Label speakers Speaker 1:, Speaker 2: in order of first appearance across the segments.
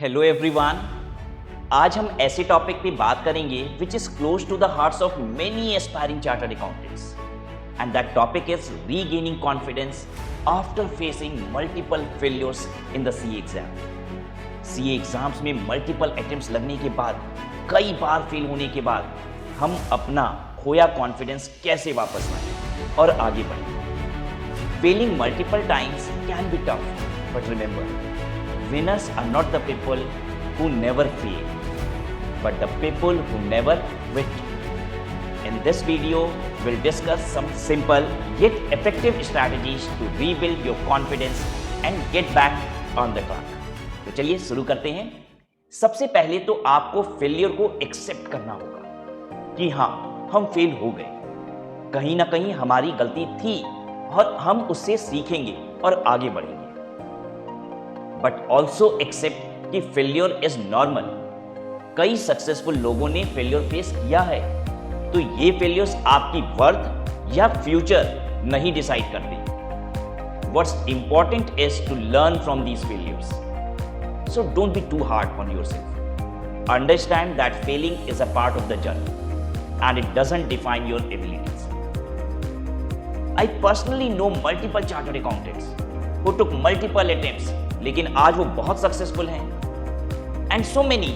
Speaker 1: Hello everyone. आज हम ऐसे टॉपिक पे बात करेंगे which is close to the hearts of many aspiring chartered accountants and that topic is regaining confidence after facing multiple failures in the CA exam. CA exams में multiple attempts लगने के बाद, कई बार फेल होने के बाद हम अपना खोया कॉन्फिडेंस कैसे वापस लाएं और आगे बढ़ें। Failing multiple times can be tough, but remember, winners are not the people who never fail, but the people who never quit. In this video, we'll discuss some simple yet effective strategies to rebuild your confidence and get back on the track. तो चलिए शुरू करते हैं। सबसे पहले तो आपको failure को एक्सेप्ट करना होगा कि हाँ, हम फेल हो गए, कहीं ना कहीं हमारी गलती थी और हम उससे सीखेंगे और आगे बढ़ेंगे। बट ऑल्सो एक्सेप्ट कि फेल्योर इज नॉर्मल। कई सक्सेसफुल लोगों ने फेल्योर फेस किया है, तो ये फेल्योर्स आपकी वर्थ या फ्यूचर नहीं डिसाइड करते। What's important is to learn from these failures. So don't be too hard on yourself. Understand that failing is a part of the journey and it doesn't define your abilities. I personally know multiple chartered accountants who took multiple attempts, लेकिन आज वो बहुत successful हैं। And so many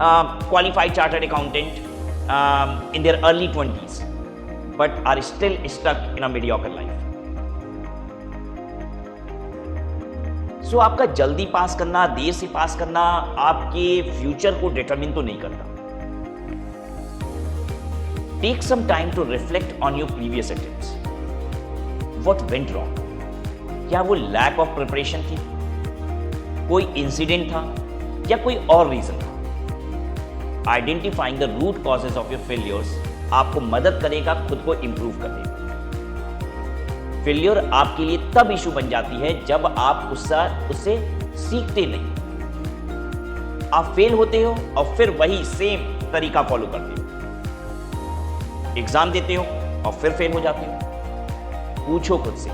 Speaker 1: qualified chartered accountant in their early 20s but are still stuck in a mediocre life. So आपका जल्दी पास करना, देर से पास करना आपके फ्यूचर को डिटरमिन तो नहीं करता। Take some time to reflect on your previous attempts. What went wrong? क्या वो लैक ऑफ प्रिपरेशन थी, कोई इंसिडेंट था, या कोई और रीजन था? Identifying the root causes of your failures आपको मदद करेगा खुद को इंप्रूव करने में। फेलियर आपके लिए तब इशू बन जाती है जब आप उससे सीखते नहीं। आप फेल होते हो और फिर वही सेम तरीका फॉलो करते हो। एग्जाम देते हो और फिर फेल हो जाते हो। पूछो खुद से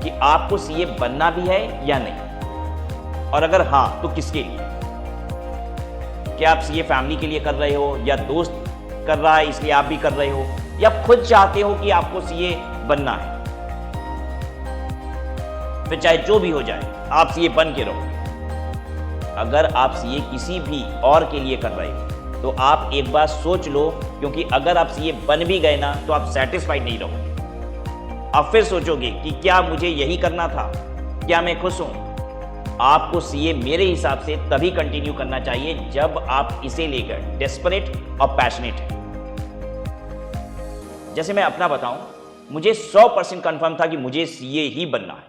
Speaker 1: कि आपको सीए बनना भी है या नहीं, और अगर हाँ तो किसके लिए? क्या आप सीए फैमिली के लिए कर रहे हो, या दोस्त कर रहा है इसलिए आप भी कर रहे हो, या खुद चाहते हो कि आपको सीए बनना है? फिर चाहे जो भी हो जाए, आप सीए बन के रहो। अगर आप सीए किसी भी और के लिए कर रहे हो तो आप एक बार सोच लो, क्योंकि अगर आप सीए बन भी गए ना तो आप सेटिस्फाइड नहीं रहोगे। आप फिर सोचोगे कि क्या मुझे यही करना था, क्या मैं खुश हूं? आपको सीए मेरे हिसाब से तभी कंटिन्यू करना चाहिए जब आप इसे लेकर डेस्परेट और पैशनेट हैं। जैसे मैं अपना बताऊं, मुझे 100% कंफर्म था कि मुझे सीए ही बनना है।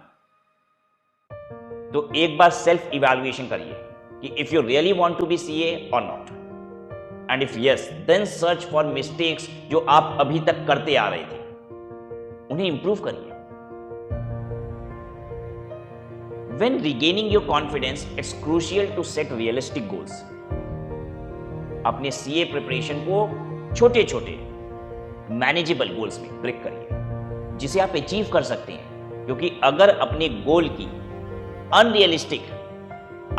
Speaker 1: तो एक बार सेल्फ इवैल्यूएशन करिए कि if you really want to be CA और not, and if yes, then search for mistakes जो आप अभी तक करते आ रहे थे, उन्हें इंप्रूव करिए। When regaining your confidence, it's crucial to set realistic goals. अपने सीए प्रिपरेशन को छोटे छोटे मैनेजेबल गोल्स में ब्रेक करिए, जिसे आप अचीव कर सकते हैं। क्योंकि अगर अपने गोल की अनरियलिस्टिक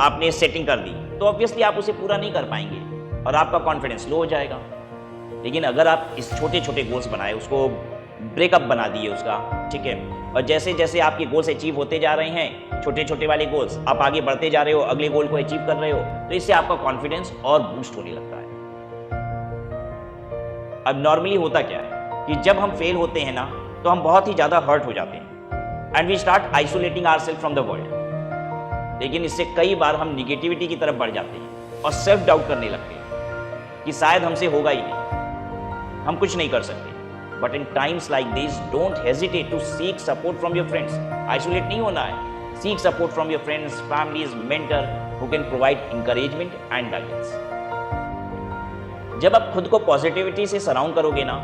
Speaker 1: आपने सेटिंग कर दी तो ऑब्वियसली आप उसे पूरा नहीं कर पाएंगे और आपका कॉन्फिडेंस लो हो जाएगा। लेकिन अगर आप इस छोटे छोटे गोल्स बनाए, उसको ब्रेकअप बना दिए उसका, ठीक है, और जैसे जैसे आपके गोल्स अचीव होते जा रहे हैं, छोटे छोटे वाले गोल्स, आप आगे बढ़ते जा रहे हो, अगले गोल को अचीव कर रहे हो, तो इससे आपका कॉन्फिडेंस और बूस्ट होने लगता है। अब नॉर्मली होता क्या है कि जब हम फेल होते हैं ना तो हम बहुत ही ज्यादा हर्ट हो जाते हैं and we start isolating ourselves from the world. लेकिन इससे कई बार हम निगेटिविटी की तरफ बढ़ जाते हैं और सेल्फ डाउट करने लगते हैं कि शायद हमसे होगा ही नहीं, हम कुछ नहीं कर सकते। But in times like these, don't hesitate to seek support from your friends. Isolate नहीं होना है. Seek support from your friends, families, mentor who can provide encouragement and guidance. जब आप खुद को पॉजिटिविटी से सराउंड करोगे ना,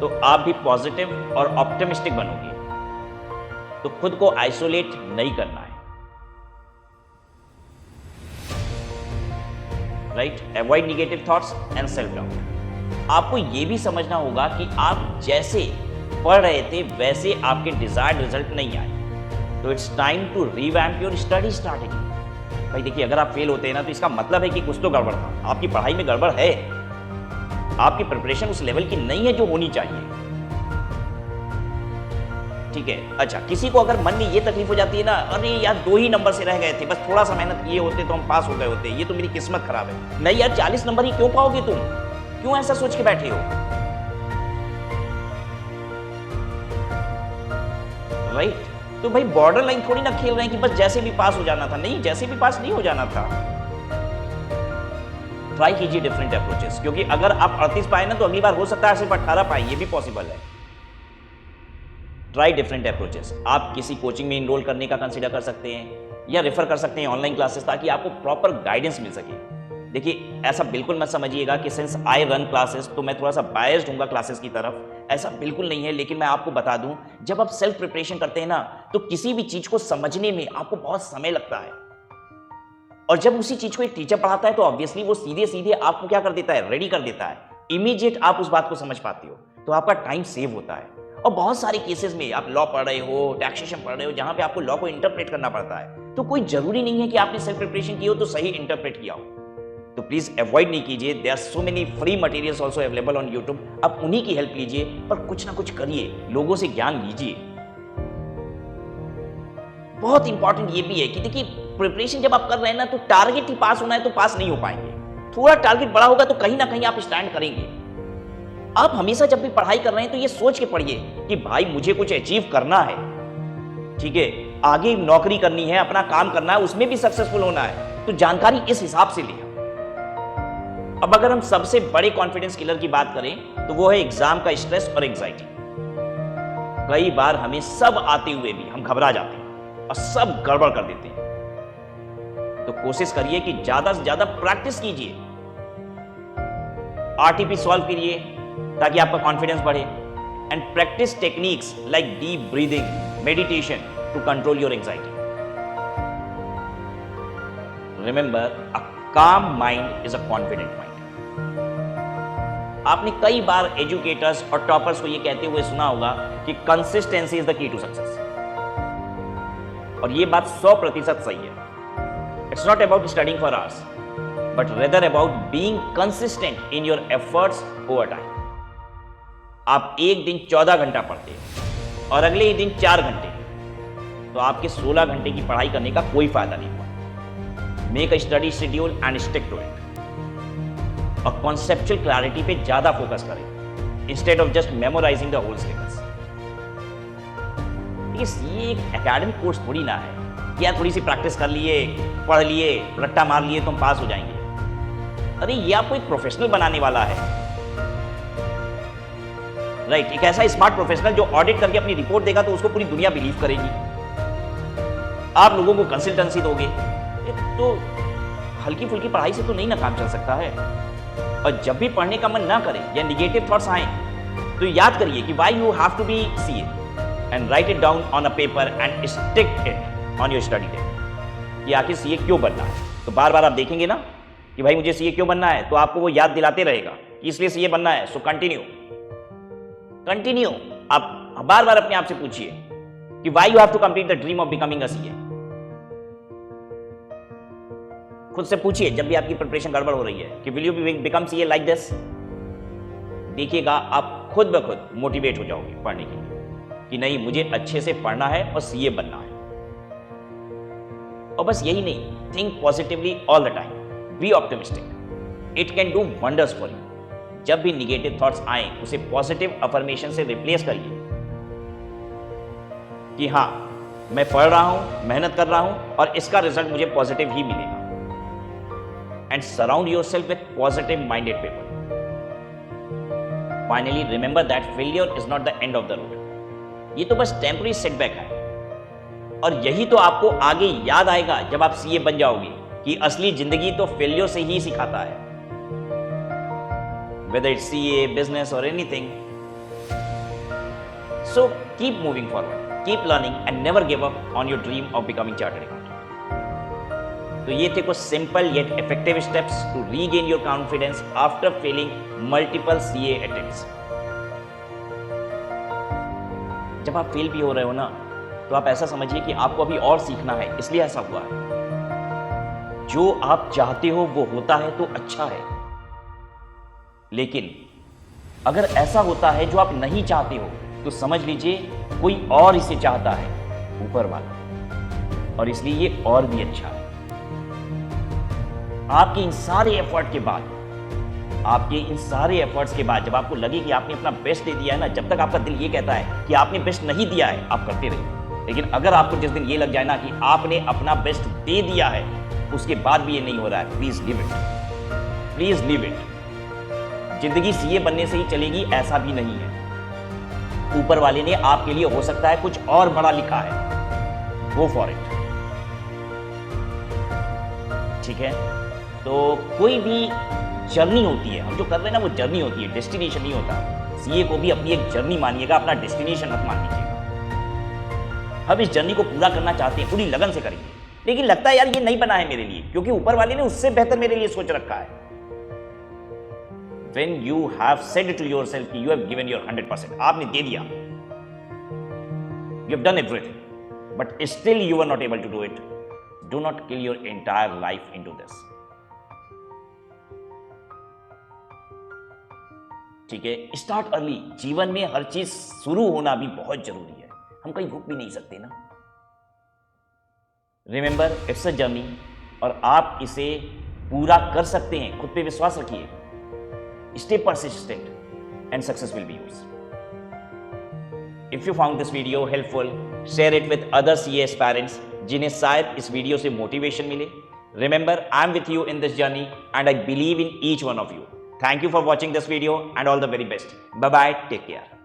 Speaker 1: तो आप भी पॉजिटिव और ऑप्टिमिस्टिक बनोगे। तो खुद को आइसोलेट नहीं करना है, right? Avoid negative thoughts and self-doubt. आपको यह भी समझना होगा कि आप जैसे पढ़ रहे थे वैसे आपके डिजायर्ड रिजल्ट नहीं आए, तो it's time to revamp your study strategy. भाई देखिए, अगर आप फेल होते हैं ना तो इसका मतलब है कि कुछ तो गड़बड़ था, आपकी पढ़ाई में गड़बड़ है, आपकी प्रिपरेशन उस लेवल की नहीं है जो होनी चाहिए। ठीक है, अच्छा, किसी को अगर मन में ये तकलीफ हो जाती है ना, अरे यार 2 ही नंबर से रह गए थे, बस थोड़ा सा मेहनत किए होते तो हम पास हो गए होते, ये तो मेरी किस्मत खराब है। नहीं यार, 40 नंबर ही क्यों पाओगे तुम? क्यों ऐसा सोच के बैठे हो? राइट? तो भाई बॉर्डर लाइन थोड़ी ना खेल रहे हैं कि बस जैसे भी पास हो जाना था। नहीं, जैसे भी पास नहीं हो जाना था। ट्राई कीजिए डिफरेंट अप्रोचेस, क्योंकि अगर आप 38 पाए ना तो अगली बार हो सकता है सिर्फ 18 पाए, ये भी पॉसिबल है। Try different approaches. आप किसी कोचिंग में इनरोल करने का कंसीडर कर सकते हैं या रेफर कर सकते हैं ऑनलाइन क्लासेस, ताकि आपको प्रॉपर गाइडेंस मिल सके। देखिए, ऐसा बिल्कुल मत समझिएगा कि सिंस आई रन क्लासेस तो मैं थोड़ा सा बायस्ड हूँगा क्लासेस की तरफ, ऐसा बिल्कुल नहीं है। लेकिन मैं आपको बता दूं, जब आप सेल्फ प्रिपरेशन करते हैं ना तो किसी भी चीज को समझने में आपको बहुत समय लगता है, और जब उसी चीज को एक टीचर पढ़ाता है तो ऑब्वियसली वो सीधे सीधे आपको क्या कर देता है, रेडी कर देता है, इमीडिएट आप उस बात को समझ पाते हो, तो आपका टाइम सेव होता है। और बहुत सारे केसेस में आप लॉ पढ़ रहे हो, टैक्सेशन पढ़ रहे हो, जहां पे आपको लॉ को इंटरप्रेट करना पड़ता है, तो कोई जरूरी नहीं है कि आपने सेल्फ प्रिपरेशन की हो तो सही इंटरप्रेट किया हो। तो प्लीज अवॉइड नहीं कीजिए। There are so many free materials also available on YouTube, आप उन्हीं की हेल्प लीजिए, पर कुछ ना कुछ करिए, लोगों से ज्ञान लीजिए। बहुत इंपॉर्टेंट ये भी है कि देखिए, प्रिपरेशन जब आप कर रहे हैं ना तो टारगेट ही पास होना है तो पास नहीं हो पाएंगे। थोड़ा टारगेट बड़ा होगा तो कहीं ना कहीं आप स्टैंड करेंगे। आप हमेशा जब भी पढ़ाई कर रहे हैं तो ये सोच के पढ़िए कि भाई मुझे कुछ अचीव करना है, ठीक है, आगे नौकरी करनी है, अपना काम करना है, उसमें भी सक्सेसफुल होना है, तो जानकारी इस हिसाब से लिया। अब अगर हम सबसे बड़े कॉन्फिडेंस किलर की बात करें तो वो है एग्जाम का स्ट्रेस और एंजाइटी। कई बार हमें सब आते हुए भी हम घबरा जाते हैं और सब गड़बड़ कर देते हैं। तो कोशिश करिए कि ज्यादा से ज्यादा प्रैक्टिस कीजिए, आरटीपी सॉल्व करिए ताकि आपका कॉन्फिडेंस बढ़े, and practice techniques like deep breathing, meditation to control your anxiety. Remember, a calm mind is a confident mind. आपने कई बार एजुकेटर्स और टॉपर्स को ये कहते हुए सुना होगा कि consistency is the key to success, और ये बात 100% सही है। It's not about studying for hours, but rather about being consistent in your efforts over time. आप एक दिन 14 घंटा पढ़ते हैं और अगले ही दिन 4 घंटे, तो आपके 16 घंटे की पढ़ाई करने का कोई फायदा नहीं हुआ। Make a study schedule and stick to it, और कॉन्सेप्चुअल क्लैरिटी पे ज्यादा फोकस करें instead of just memorising the whole syllabus. ये एक एकेडमिक कोर्स थोड़ी ना है कि यार थोड़ी सी प्रैक्टिस कर लिए, पढ़ लिए, रट्टा मार लिए तो हम पास हो जाएंगे। अरे ये आपको एक प्रोफेशनल बनाने वाला है, राइट? एक ऐसा स्मार्ट प्रोफेशनल जो ऑडिट करके अपनी रिपोर्ट देगा तो उसको पूरी दुनिया बिलीव करेगी। आप लोगों को कंसल्टेंसी दोगे, तो हल्की फुल्की पढ़ाई से तो नहीं ना काम चल सकता है। और जब भी पढ़ने का मन ना करे या निगेटिव थॉट्स आए तो याद करिए कि why you have to be CA, and write it down on a paper and stick it on your study day कि आखिर सीए क्यों बनना है। तो बार बार आप देखेंगे ना कि भाई मुझे सीए क्यों बनना है, तो आपको वो याद दिलाते रहेगा कि इसलिए सीए बनना है। सो कंटिन्यू आप बार बार अपने आप से पूछिए कि why you have to complete the dream of becoming a CA. खुद से पूछिए जब भी आपकी प्रिपरेशन गड़बड़ हो रही है कि will you become CA like this. देखिएगा आप खुद ब खुद मोटिवेट हो जाओगे पढ़ने के लिए कि नहीं, मुझे अच्छे से पढ़ना है और सीए बनना है। और बस यही नहीं, think positively all the time, be optimistic, it can do wonders for you. जब भी निगेटिव थॉट्स आए उसे पॉजिटिव अफर्मेशन से रिप्लेस करिए कि हाँ, मैं पढ़ रहा हूं, मेहनत कर रहा हूं और इसका रिजल्ट मुझे पॉजिटिव ही मिलेगा। And surround yourself with positive-minded people. Finally, remember that failure is not the end of the road. ये तो बस टेम्पररी सेटबैक है, और यही तो आपको आगे याद आएगा जब आप सीए बन जाओगे कि असली जिंदगी तो फेलियर से ही सिखाता है। Whether it's CA, business or anything. So keep moving forward, keep learning, and never give up on your dream of becoming chartered accountant. तो ये थे कुछ simple yet effective steps to regain your confidence after failing multiple CA attempts. जब आप fail भी हो रहे हो ना, तो आप ऐसा समझिए कि आपको अभी और सीखना है, इसलिए ऐसा हुआ है। जो आप चाहते हो वो होता है तो अच्छा है, लेकिन अगर ऐसा होता है जो आप नहीं चाहते हो तो समझ लीजिए कोई और इसे चाहता है, ऊपर वाला, और इसलिए ये और भी अच्छा है। आपके इन सारे एफर्ट के बाद, आपके इन सारे एफर्ट्स के बाद जब आपको लगे कि आपने अपना बेस्ट दे दिया है ना, जब तक आपका दिल ये कहता है कि आपने बेस्ट नहीं दिया है, आप करते रहिए। लेकिन अगर आपको जिस दिन ये लग जाए ना कि आपने अपना बेस्ट दे दिया है, उसके बाद भी ये नहीं हो रहा है, please leave it, please leave it. जिंदगी सीए बनने से ही चलेगी ऐसा भी नहीं है। ऊपर वाले ने आपके लिए हो सकता है कुछ और बड़ा लिखा है, गो फॉर इट। ठीक है, तो कोई भी जर्नी होती है, हम जो कर रहे हैं ना वो जर्नी होती है, डेस्टिनेशन नहीं होता। सीए को भी अपनी एक जर्नी मानिएगा, अपना डेस्टिनेशन मत मान लीजिएगा। हम इस जर्नी को पूरा करना चाहते हैं, पूरी लगन से करेंगे, लेकिन लगता है यार ये नहीं बना है मेरे लिए, क्योंकि ऊपर वाले ने उससे बेहतर मेरे लिए सोच रखा है। When you have said to yourself कि you have given your 100%, आपने दे दिया, you have done everything, but still you are not able to do it, do not kill your entire life into this. ठीक है, start early. जीवन में हर चीज शुरू होना भी बहुत जरूरी है, हम कहीं रुक भी नहीं सकते ना। रिमेंबर, इट्स अ जर्नी, और आप इसे पूरा कर सकते हैं। खुद पे विश्वास रखिए, stay persistent, and success will be yours. If you found this video helpful, share it with other CA aspirants जिन्हें शायद इस वीडियो से मोटिवेशन मिले। Remember, I am with you in this journey and I believe in each one of you. Thank you for watching this video and all the very best. Bye bye, take care.